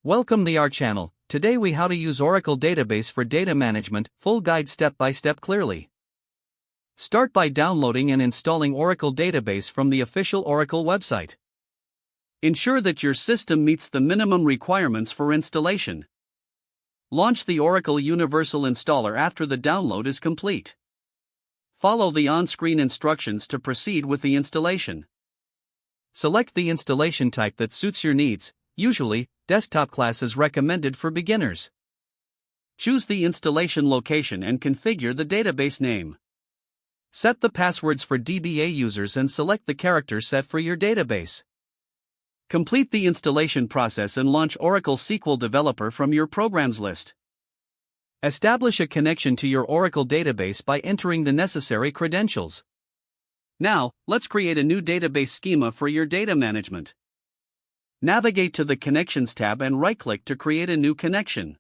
Welcome to our channel. Today we how to use Oracle Database for data management, full guide step by step clearly. Start by downloading and installing Oracle Database from the official Oracle website. Ensure that your system meets the minimum requirements for installation. Launch the Oracle Universal Installer after the download is complete. Follow the on-screen instructions to proceed with the installation. Select the installation type that suits your needs. Usually, desktop class is recommended for beginners. Choose the installation location and configure the database name. Set the passwords for DBA users and select the character set for your database. Complete the installation process and launch Oracle SQL Developer from your programs list. Establish a connection to your Oracle database by entering the necessary credentials. Now, let's create a new database schema for your data management. Navigate to the Connections tab and right-click to create a new connection.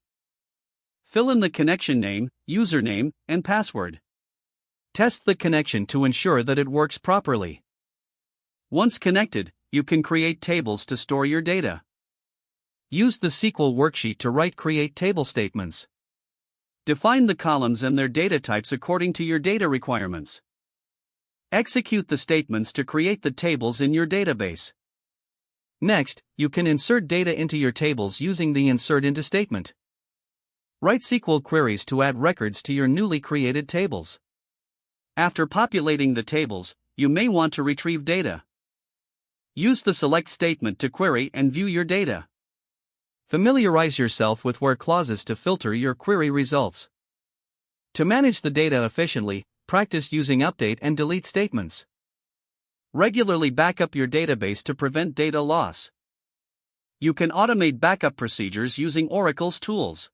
Fill in the connection name, username, and password. Test the connection to ensure that it works properly. Once connected, you can create tables to store your data. Use the SQL worksheet to create table statements. Define the columns and their data types according to your data requirements. Execute the statements to create the tables in your database. Next, you can insert data into your tables using the Insert Into statement. Write SQL queries to add records to your newly created tables. After populating the tables, you may want to retrieve data. Use the Select statement to query and view your data. Familiarize yourself with where clauses to filter your query results. To manage the data efficiently, practice using update and delete statements. Regularly backup your database to prevent data loss. You can automate backup procedures using Oracle's tools.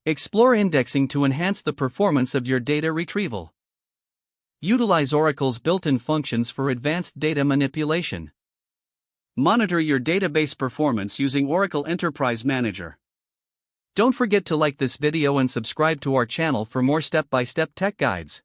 Explore indexing to enhance the performance of your data retrieval. Utilize Oracle's built-in functions for advanced data manipulation. Monitor your database performance using Oracle Enterprise Manager. Don't forget to like this video and subscribe to our channel for more step-by-step tech guides.